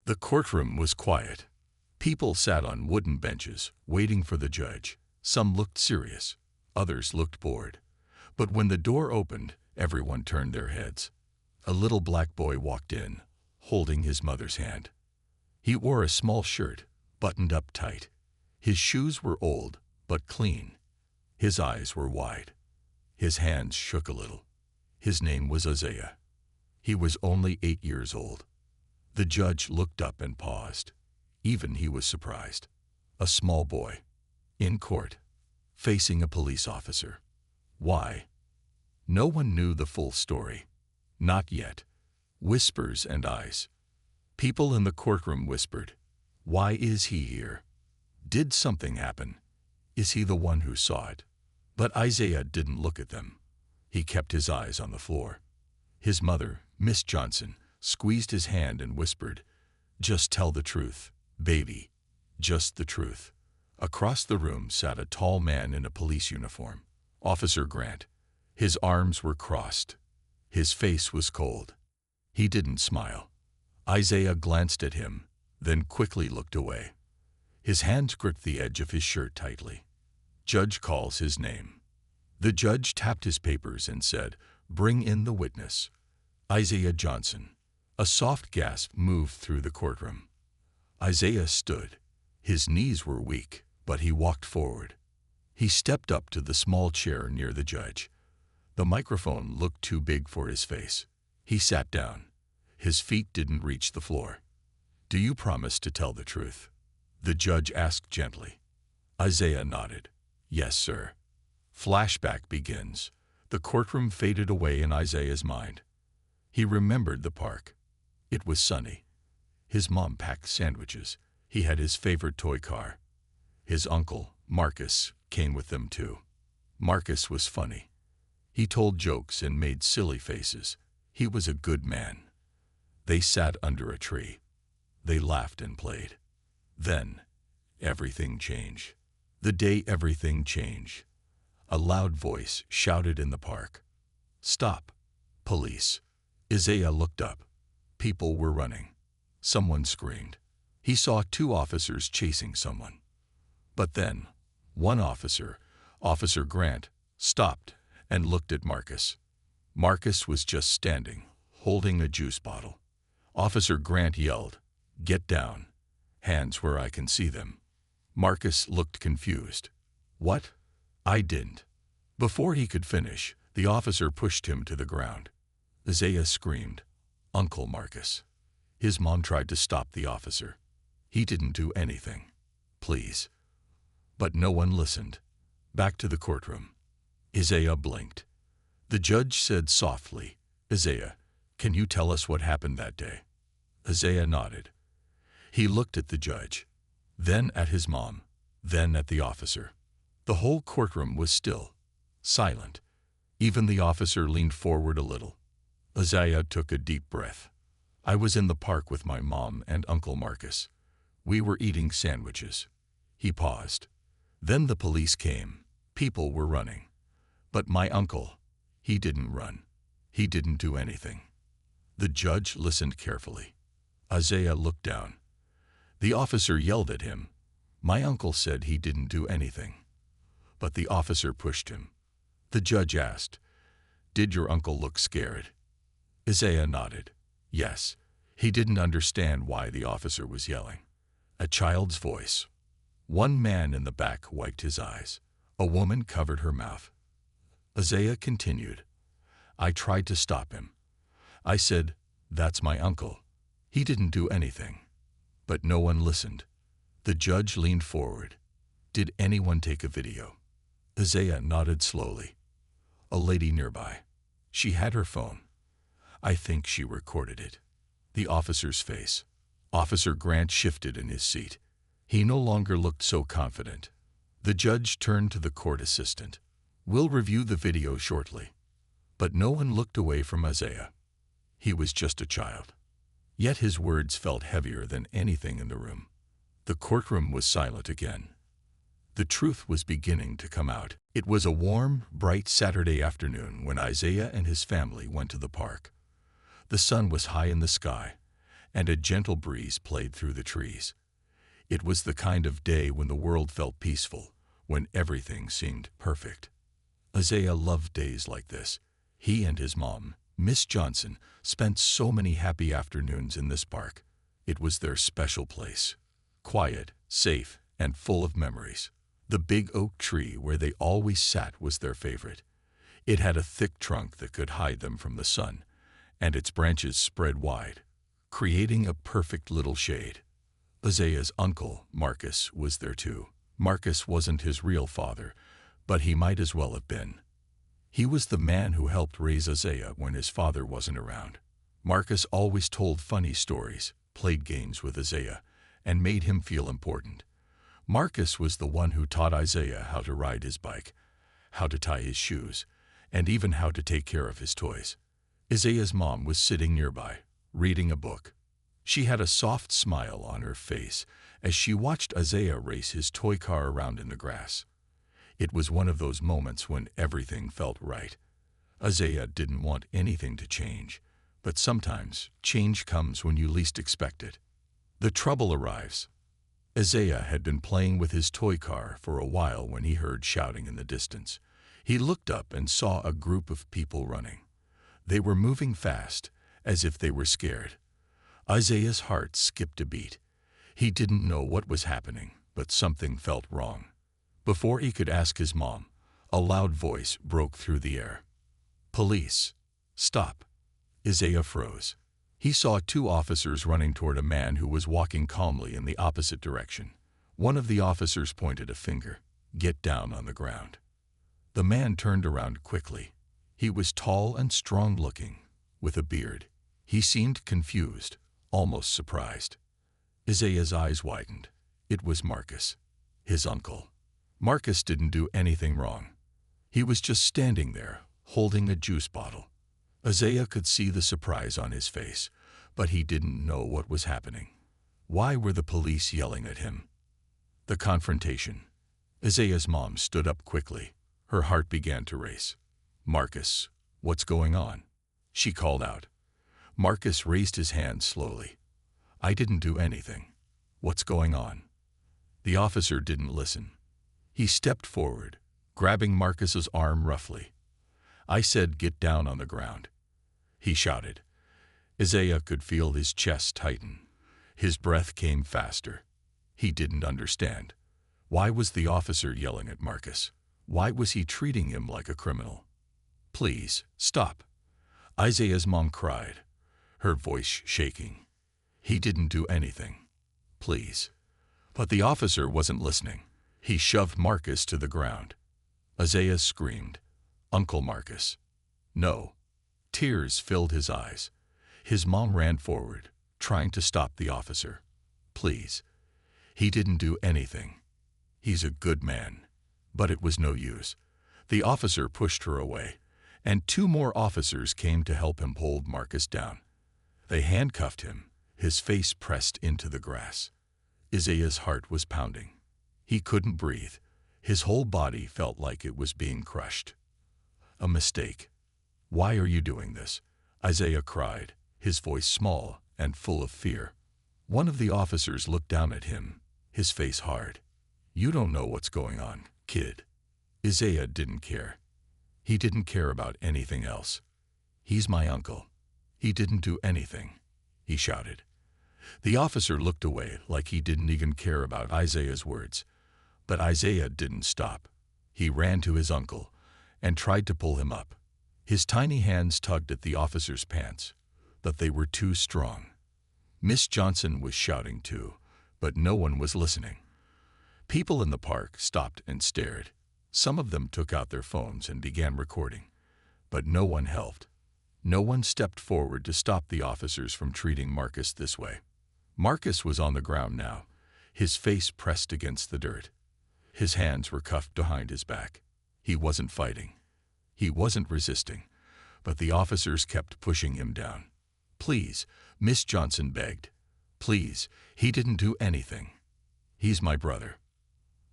The courtroom was quiet. People sat on wooden benches, waiting for the judge. Some looked serious, others looked bored. But when the door opened, everyone turned their heads. A little black boy walked in, holding his mother's hand. He wore a small shirt, buttoned up tight. His shoes were old, but clean. His eyes were wide. His hands shook a little. His name was Isaiah. He was only 8 years old. The judge looked up and paused. Even he was surprised. A small boy, in court, facing a police officer. Why? No one knew the full story. Not yet. Whispers and eyes. People in the courtroom whispered, "Why is he here? Did something happen? Is he the one who saw it?" But Isaiah didn't look at them. He kept his eyes on the floor. His mother, Miss Johnson, squeezed his hand and whispered, "Just tell the truth, baby. Just the truth." Across the room sat a tall man in a police uniform, Officer Grant. His arms were crossed. His face was cold. He didn't smile. Isaiah glanced at him, then quickly looked away. His hands gripped the edge of his shirt tightly. Judge calls his name. The judge tapped his papers and said, "Bring in the witness." Isaiah Johnson. A soft gasp moved through the courtroom. Isaiah stood. His knees were weak, but he walked forward. He stepped up to the small chair near the judge. The microphone looked too big for his face. He sat down. His feet didn't reach the floor. "Do you promise to tell the truth?" the judge asked gently. Isaiah nodded. "Yes, sir." Flashback begins. The courtroom faded away in Isaiah's mind. He remembered the park. It was sunny. His mom packed sandwiches. He had his favorite toy car. His uncle, Marcus, came with them too. Marcus was funny. He told jokes and made silly faces. He was a good man. They sat under a tree. They laughed and played. Then, everything changed. The day everything changed. A loud voice shouted in the park, "Stop! Police!" Isaiah looked up. People were running. Someone screamed. He saw 2 officers chasing someone. But then, one officer, Officer Grant, stopped and looked at Marcus. Marcus was just standing, holding a juice bottle. Officer Grant yelled, "Get down. Hands where I can see them." Marcus looked confused. "What?" "I didn't." Before he could finish, the officer pushed him to the ground. Isaiah screamed, "Uncle Marcus." His mom tried to stop the officer. He didn't do anything. "Please." But no one listened. Back to the courtroom. Isaiah blinked. The judge said softly, "Isaiah, can you tell us what happened that day?" Isaiah nodded. He looked at the judge, then at his mom, then at the officer. The whole courtroom was still, silent. Even the officer leaned forward a little. Isaiah took a deep breath. "I was in the park with my mom and Uncle Marcus. We were eating sandwiches." He paused. Then the police came. People were running. But my uncle, he didn't run. He didn't do anything. The judge listened carefully. Isaiah looked down. The officer yelled at him. My uncle said he didn't do anything. But the officer pushed him. The judge asked, "Did your uncle look scared?" Isaiah nodded. Yes. He didn't understand why the officer was yelling. A child's voice. One man in the back wiped his eyes. A woman covered her mouth. Isaiah continued. "I tried to stop him. I said, 'That's my uncle. He didn't do anything.' But no one listened." The judge leaned forward. "Did anyone take a video?" Isaiah nodded slowly. "A lady nearby. She had her phone. I think she recorded it." The officer's face. Officer Grant shifted in his seat. He no longer looked so confident. The judge turned to the court assistant. "We'll review the video shortly." But no one looked away from Isaiah. He was just a child. Yet his words felt heavier than anything in the room. The courtroom was silent again. The truth was beginning to come out. It was a warm, bright Saturday afternoon when Isaiah and his family went to the park. The sun was high in the sky, and a gentle breeze played through the trees. It was the kind of day when the world felt peaceful, when everything seemed perfect. Isaiah loved days like this. He and his mom, Miss Johnson, spent so many happy afternoons in this park. It was their special place. Quiet, safe, and full of memories. The big oak tree where they always sat was their favorite. It had a thick trunk that could hide them from the sun, and its branches spread wide, creating a perfect little shade. Isaiah's uncle, Marcus, was there too. Marcus wasn't his real father, but he might as well have been. He was the man who helped raise Isaiah when his father wasn't around. Marcus always told funny stories, played games with Isaiah, and made him feel important. Marcus was the one who taught Isaiah how to ride his bike, how to tie his shoes, and even how to take care of his toys. Isaiah's mom was sitting nearby, reading a book. She had a soft smile on her face as she watched Isaiah race his toy car around in the grass. It was one of those moments when everything felt right. Isaiah didn't want anything to change, but sometimes change comes when you least expect it. The trouble arrives. Isaiah had been playing with his toy car for a while when he heard shouting in the distance. He looked up and saw a group of people running. They were moving fast, as if they were scared. Isaiah's heart skipped a beat. He didn't know what was happening, but something felt wrong. Before he could ask his mom, a loud voice broke through the air. "Police! Stop!" Isaiah froze. He saw two officers running toward a man who was walking calmly in the opposite direction. One of the officers pointed a finger. "Get down on the ground." The man turned around quickly. He was tall and strong-looking, with a beard. He seemed confused, almost surprised. Isaiah's eyes widened. It was Marcus, his uncle. Marcus didn't do anything wrong. He was just standing there, holding a juice bottle. Isaiah could see the surprise on his face, but he didn't know what was happening. Why were the police yelling at him? The confrontation. Isaiah's mom stood up quickly. Her heart began to race. "Marcus, what's going on?" she called out. Marcus raised his hand slowly. "I didn't do anything. What's going on?" The officer didn't listen. He stepped forward, grabbing Marcus's arm roughly. "I said get down on the ground," he shouted. Isaiah could feel his chest tighten. His breath came faster. He didn't understand. Why was the officer yelling at Marcus? Why was he treating him like a criminal? "Please, stop," Isaiah's mom cried, her voice shaking. "He didn't do anything. Please." But the officer wasn't listening. He shoved Marcus to the ground. Isaiah screamed, "Uncle Marcus!" "No." Tears filled his eyes. His mom ran forward, trying to stop the officer. "Please. He didn't do anything. He's a good man." But it was no use. The officer pushed her away, and two more officers came to help him hold Marcus down. They handcuffed him, his face pressed into the grass. Isaiah's heart was pounding. He couldn't breathe. His whole body felt like it was being crushed. "A mistake. Why are you doing this?" Isaiah cried, his voice small and full of fear. One of the officers looked down at him, his face hard. "You don't know what's going on, kid." Isaiah didn't care. He didn't care about anything else. "He's my uncle. He didn't do anything," he shouted. The officer looked away like he didn't even care about Isaiah's words. But Isaiah didn't stop. He ran to his uncle and tried to pull him up. His tiny hands tugged at the officer's pants, but they were too strong. Miss Johnson was shouting too, but no one was listening. People in the park stopped and stared. Some of them took out their phones and began recording, but no one helped. No one stepped forward to stop the officers from treating Marcus this way. Marcus was on the ground now, his face pressed against the dirt. His hands were cuffed behind his back. He wasn't fighting. He wasn't resisting, but the officers kept pushing him down. "Please," Miss Johnson begged. "Please, he didn't do anything. He's my brother."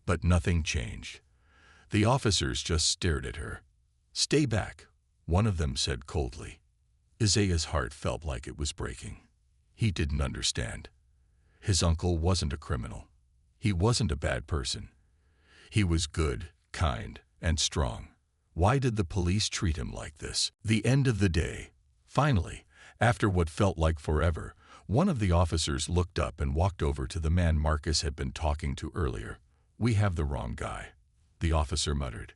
But nothing changed. The officers just stared at her. "Stay back," one of them said coldly. Isaiah's heart felt like it was breaking. He didn't understand. His uncle wasn't a criminal. He wasn't a bad person. He was good, kind, and strong. Why did the police treat him like this? The end of the day. Finally, after what felt like forever, one of the officers looked up and walked over to the man Marcus had been talking to earlier. "We have the wrong guy," the officer muttered.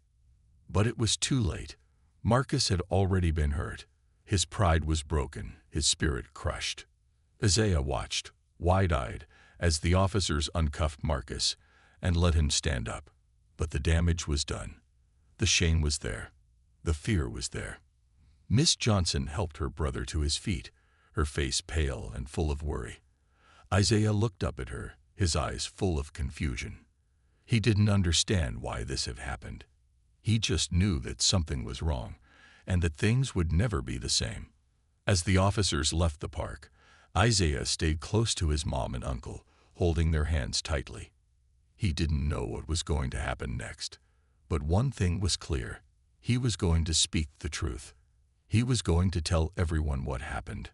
But it was too late. Marcus had already been hurt. His pride was broken, his spirit crushed. Isaiah watched, wide-eyed, as the officers uncuffed Marcus and let him stand up. But the damage was done. The shame was there. The fear was there. Miss Johnson helped her brother to his feet, her face pale and full of worry. Isaiah looked up at her, his eyes full of confusion. He didn't understand why this had happened. He just knew that something was wrong, and that things would never be the same. As the officers left the park, Isaiah stayed close to his mom and uncle, holding their hands tightly. He didn't know what was going to happen next. But one thing was clear. He was going to speak the truth. He was going to tell everyone what happened.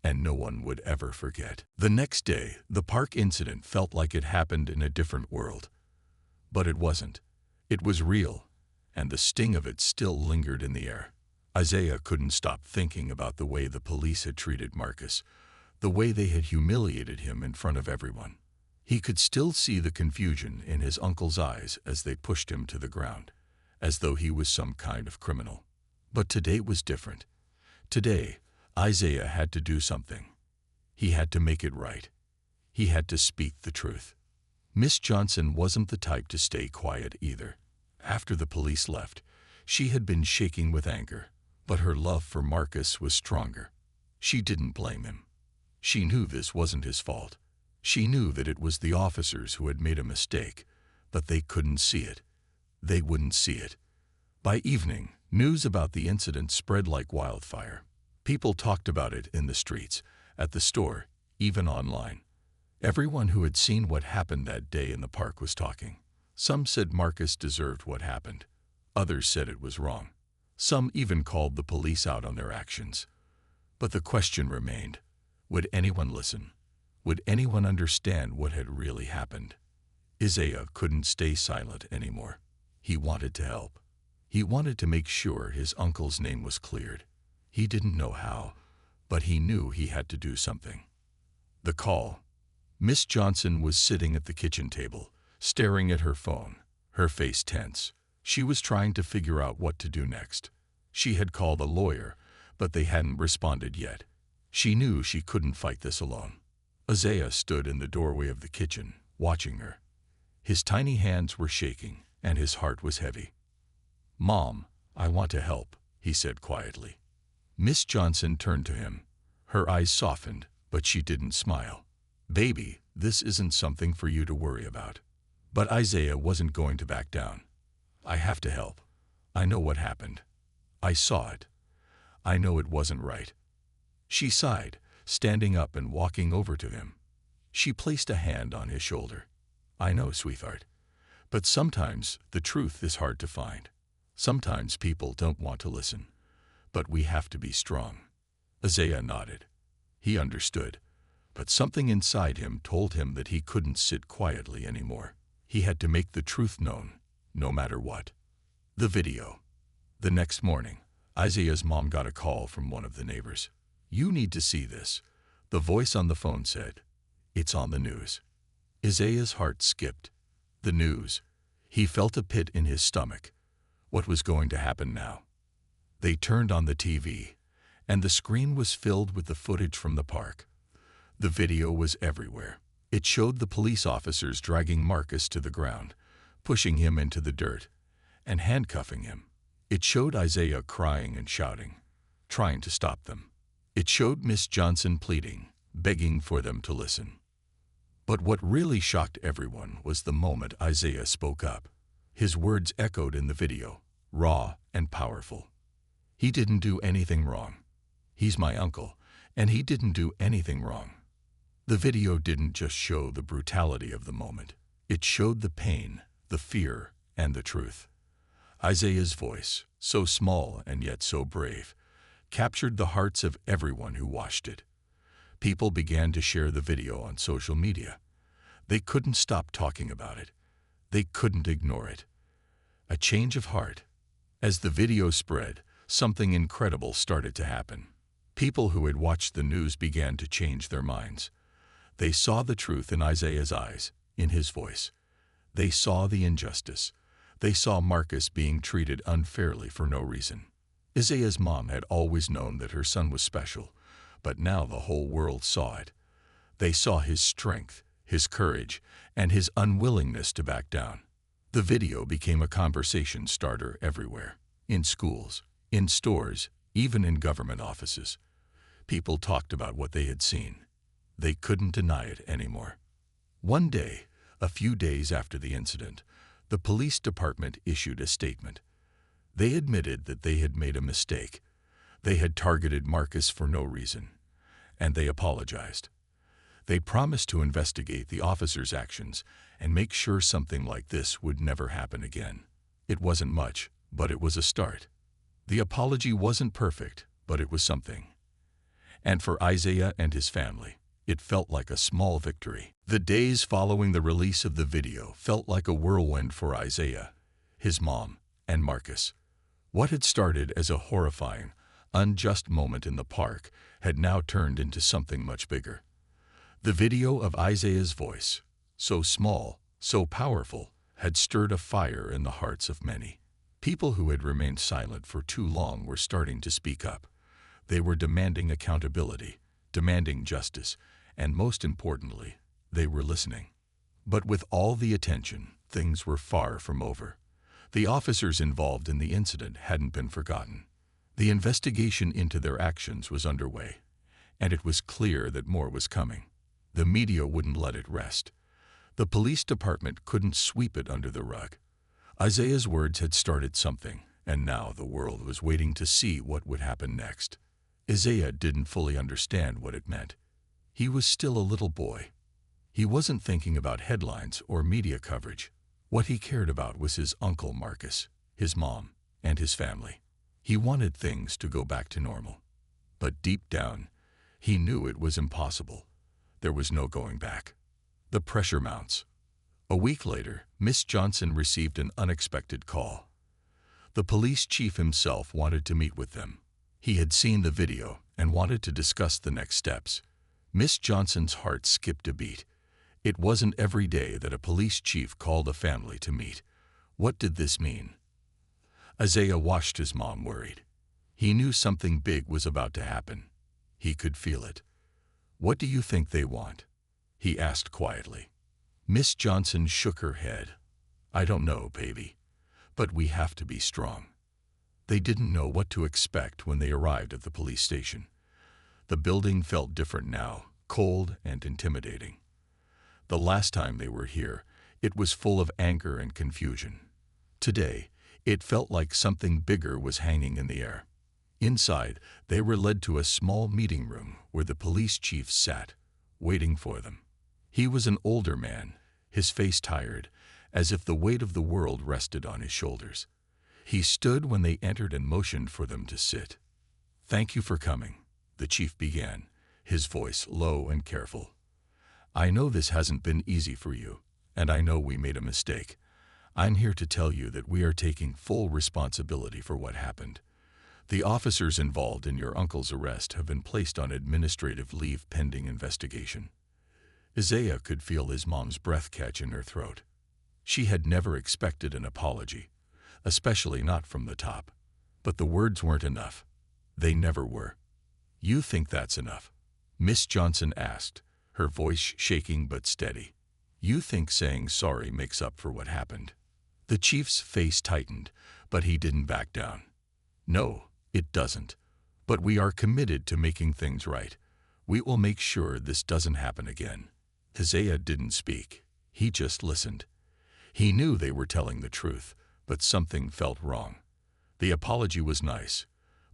And no one would ever forget. The next day, the park incident felt like it happened in a different world. But it wasn't. It was real, and the sting of it still lingered in the air. Isaiah couldn't stop thinking about the way the police had treated Marcus, the way they had humiliated him in front of everyone. He could still see the confusion in his uncle's eyes as they pushed him to the ground, as though he was some kind of criminal. But today was different. Today, Isaiah had to do something. He had to make it right. He had to speak the truth. Miss Johnson wasn't the type to stay quiet either. After the police left, she had been shaking with anger, but her love for Marcus was stronger. She didn't blame him. She knew this wasn't his fault. She knew that it was the officers who had made a mistake, but they couldn't see it. They wouldn't see it. By evening, news about the incident spread like wildfire. People talked about it in the streets, at the store, even online. Everyone who had seen what happened that day in the park was talking. Some said Marcus deserved what happened. Others said it was wrong. Some even called the police out on their actions. But the question remained, would anyone listen? Would anyone understand what had really happened? Isaiah couldn't stay silent anymore. He wanted to help. He wanted to make sure his uncle's name was cleared. He didn't know how, but he knew he had to do something. The call. Miss Johnson was sitting at the kitchen table, staring at her phone, her face tense. She was trying to figure out what to do next. She had called a lawyer, but they hadn't responded yet. She knew she couldn't fight this alone. Isaiah stood in the doorway of the kitchen, watching her. His tiny hands were shaking, and his heart was heavy. "Mom, I want to help," he said quietly. Miss Johnson turned to him. Her eyes softened, but she didn't smile. "Baby, this isn't something for you to worry about." But Isaiah wasn't going to back down. "I have to help. I know what happened. I saw it. I know it wasn't right." She sighed, standing up and walking over to him. She placed a hand on his shoulder. "I know, sweetheart. But sometimes the truth is hard to find. Sometimes people don't want to listen. But we have to be strong." Isaiah nodded. He understood. But something inside him told him that he couldn't sit quietly anymore. He had to make the truth known, no matter what. The video. The next morning, Isaiah's mom got a call from one of the neighbors. "You need to see this," the voice on the phone said. "It's on the news." Isaiah's heart skipped. The news. He felt a pit in his stomach. What was going to happen now? They turned on the TV, and the screen was filled with the footage from the park. The video was everywhere. It showed the police officers dragging Marcus to the ground, pushing him into the dirt, and handcuffing him. It showed Isaiah crying and shouting, trying to stop them. It showed Miss Johnson pleading, begging for them to listen. But what really shocked everyone was the moment Isaiah spoke up. His words echoed in the video, raw and powerful. "He didn't do anything wrong. He's my uncle, and he didn't do anything wrong." The video didn't just show the brutality of the moment. It showed the pain, the fear, and the truth. Isaiah's voice, so small and yet so brave, captured the hearts of everyone who watched it. People began to share the video on social media. They couldn't stop talking about it. They couldn't ignore it. A change of heart. As the video spread, something incredible started to happen. People who had watched the news began to change their minds. They saw the truth in Isaiah's eyes, in his voice. They saw the injustice. They saw Marcus being treated unfairly for no reason. Isaiah's mom had always known that her son was special, but now the whole world saw it. They saw his strength, his courage, and his unwillingness to back down. The video became a conversation starter everywhere, in schools, in stores, even in government offices. People talked about what they had seen. They couldn't deny it anymore. One day, a few days after the incident, the police department issued a statement. They admitted that they had made a mistake. They had targeted Marcus for no reason, and they apologized. They promised to investigate the officers' actions and make sure something like this would never happen again. It wasn't much, but it was a start. The apology wasn't perfect, but it was something. And for Isaiah and his family, it felt like a small victory. The days following the release of the video felt like a whirlwind for Isaiah, his mom, and Marcus. What had started as a horrifying, unjust moment in the park had now turned into something much bigger. The video of Isaiah's voice, so small, so powerful, had stirred a fire in the hearts of many. People who had remained silent for too long were starting to speak up. They were demanding accountability, demanding justice, and most importantly, they were listening. But with all the attention, things were far from over. The officers involved in the incident hadn't been forgotten. The investigation into their actions was underway, and it was clear that more was coming. The media wouldn't let it rest. The police department couldn't sweep it under the rug. Isaiah's words had started something, and now the world was waiting to see what would happen next. Isaiah didn't fully understand what it meant. He was still a little boy. He wasn't thinking about headlines or media coverage. What he cared about was his uncle Marcus, his mom, and his family. He wanted things to go back to normal. But deep down, he knew it was impossible. There was no going back. The pressure mounts. A week later, Miss Johnson received an unexpected call. The police chief himself wanted to meet with them. He had seen the video and wanted to discuss the next steps. Miss Johnson's heart skipped a beat. It wasn't every day that a police chief called a family to meet. What did this mean? Isaiah watched his mom worried. He knew something big was about to happen. He could feel it. "What do you think they want?" he asked quietly. Miss Johnson shook her head. "I don't know, baby, but we have to be strong." They didn't know what to expect when they arrived at the police station. The building felt different now, cold and intimidating. The last time they were here, it was full of anger and confusion. Today, it felt like something bigger was hanging in the air. Inside, they were led to a small meeting room where the police chief sat, waiting for them. He was an older man, his face tired, as if the weight of the world rested on his shoulders. He stood when they entered and motioned for them to sit. "Thank you for coming," the chief began, his voice low and careful. "I know this hasn't been easy for you, and I know we made a mistake. I'm here to tell you that we are taking full responsibility for what happened. The officers involved in your uncle's arrest have been placed on administrative leave pending investigation." Isaiah could feel his mom's breath catch in her throat. She had never expected an apology, especially not from the top. But the words weren't enough. They never were. "You think that's enough?" Miss Johnson asked, her voice shaking but steady. "You think saying sorry makes up for what happened?" The chief's face tightened, but he didn't back down. "No, it doesn't. But we are committed to making things right. We will make sure this doesn't happen again." Isaiah didn't speak. He just listened. He knew they were telling the truth, but something felt wrong. The apology was nice,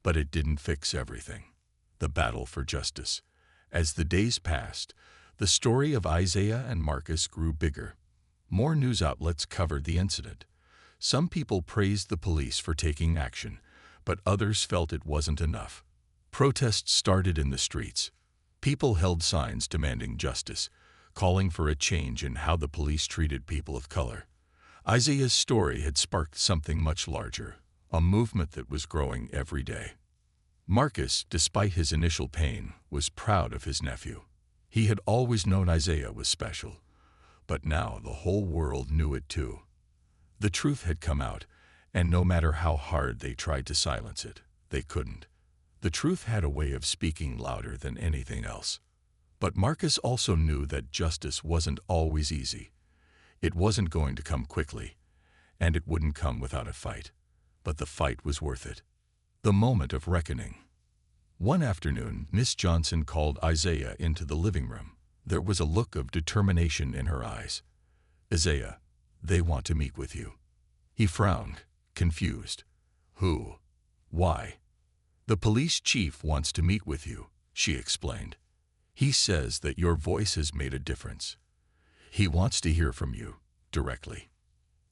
but it didn't fix everything. The battle for justice. As the days passed, the story of Isaiah and Marcus grew bigger. More news outlets covered the incident. Some people praised the police for taking action, but others felt it wasn't enough. Protests started in the streets. People held signs demanding justice, calling for a change in how the police treated people of color. Isaiah's story had sparked something much larger, a movement that was growing every day. Marcus, despite his initial pain, was proud of his nephew. He had always known Isaiah was special, but now the whole world knew it too. The truth had come out, and no matter how hard they tried to silence it, they couldn't. The truth had a way of speaking louder than anything else. But Marcus also knew that justice wasn't always easy. It wasn't going to come quickly, and it wouldn't come without a fight. But the fight was worth it. The moment of reckoning. One afternoon, Miss Johnson called Isaiah into the living room. There was a look of determination in her eyes. "Isaiah, they want to meet with you." He frowned, confused. "Who? Why?" "The police chief wants to meet with you," she explained. "He says that your voice has made a difference. He wants to hear from you, directly."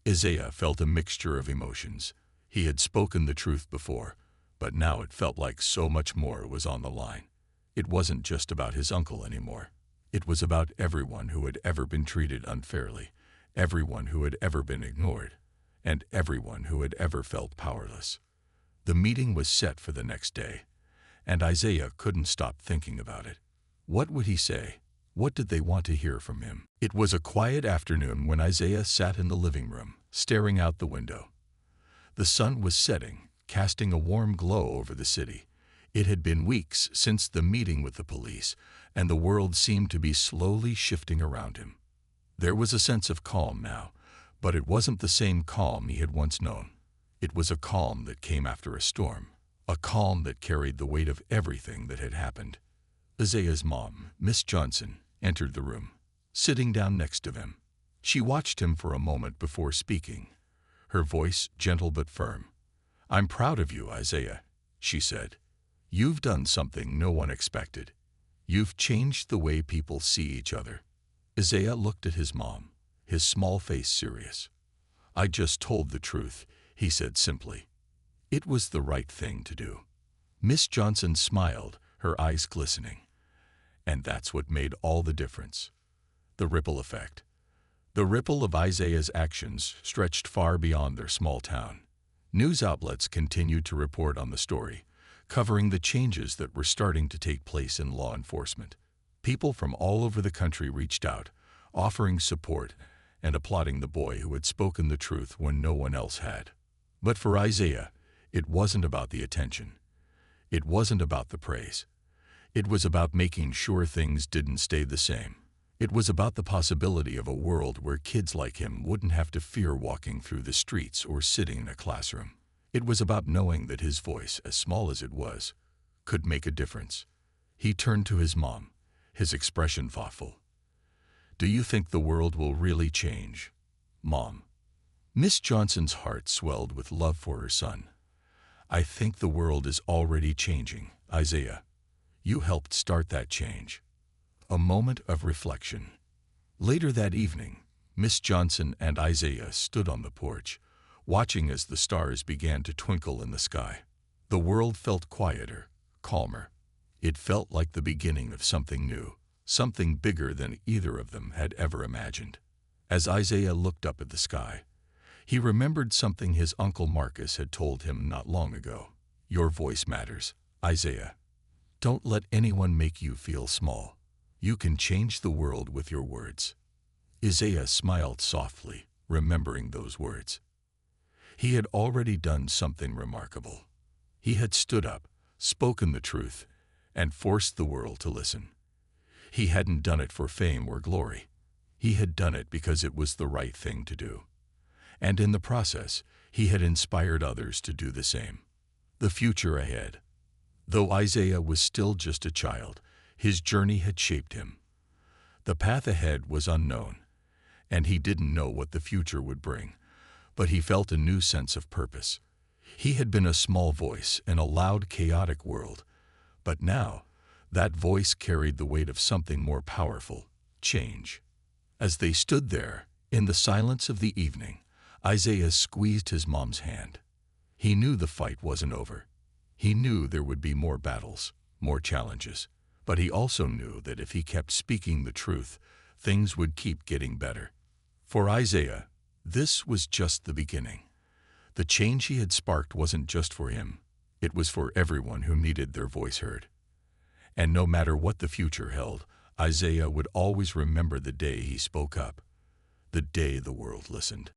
Isaiah felt a mixture of emotions. He had spoken the truth before, but now it felt like so much more was on the line. It wasn't just about his uncle anymore. It was about everyone who had ever been treated unfairly, everyone who had ever been ignored, and everyone who had ever felt powerless. The meeting was set for the next day, and Isaiah couldn't stop thinking about it. What would he say? What did they want to hear from him? It was a quiet afternoon when Isaiah sat in the living room, staring out the window. The sun was setting, casting a warm glow over the city. It had been weeks since the meeting with the police, and the world seemed to be slowly shifting around him. There was a sense of calm now, but it wasn't the same calm he had once known. It was a calm that came after a storm, a calm that carried the weight of everything that had happened. Isaiah's mom, Miss Johnson, entered the room, sitting down next to him. She watched him for a moment before speaking, her voice gentle but firm. "I'm proud of you, Isaiah," she said. "You've done something no one expected. You've changed the way people see each other." Isaiah looked at his mom, his small face serious. "I just told the truth," he said simply. "It was the right thing to do." Miss Johnson smiled, her eyes glistening. And that's what made all the difference. The ripple effect. The ripple of Isaiah's actions stretched far beyond their small town. News outlets continued to report on the story, covering the changes that were starting to take place in law enforcement. People from all over the country reached out, offering support and applauding the boy who had spoken the truth when no one else had. But for Isaiah, it wasn't about the attention. It wasn't about the praise. It was about making sure things didn't stay the same. It was about the possibility of a world where kids like him wouldn't have to fear walking through the streets or sitting in a classroom. It was about knowing that his voice, as small as it was, could make a difference. He turned to his mom, his expression thoughtful. "Do you think the world will really change, Mom?" Miss Johnson's heart swelled with love for her son. "I think the world is already changing, Isaiah. You helped start that change." A moment of reflection. Later that evening, Miss Johnson and Isaiah stood on the porch, watching as the stars began to twinkle in the sky. The world felt quieter, calmer. It felt like the beginning of something new, something bigger than either of them had ever imagined. As Isaiah looked up at the sky, he remembered something his uncle Marcus had told him not long ago. "Your voice matters, Isaiah. Don't let anyone make you feel small. You can change the world with your words." Isaiah smiled softly, remembering those words. He had already done something remarkable. He had stood up, spoken the truth, and forced the world to listen. He hadn't done it for fame or glory. He had done it because it was the right thing to do. And in the process, he had inspired others to do the same. The future ahead. Though Isaiah was still just a child, his journey had shaped him. The path ahead was unknown, and he didn't know what the future would bring, but he felt a new sense of purpose. He had been a small voice in a loud, chaotic world, but now that voice carried the weight of something more powerful, change. As they stood there, in the silence of the evening, Isaiah squeezed his mom's hand. He knew the fight wasn't over. He knew there would be more battles, more challenges, But he also knew that if he kept speaking the truth, things would keep getting better. For Isaiah, this was just the beginning. The change he had sparked wasn't just for him. It was for everyone who needed their voice heard. And no matter what the future held, Isaiah would always remember the day he spoke up, the day the world listened.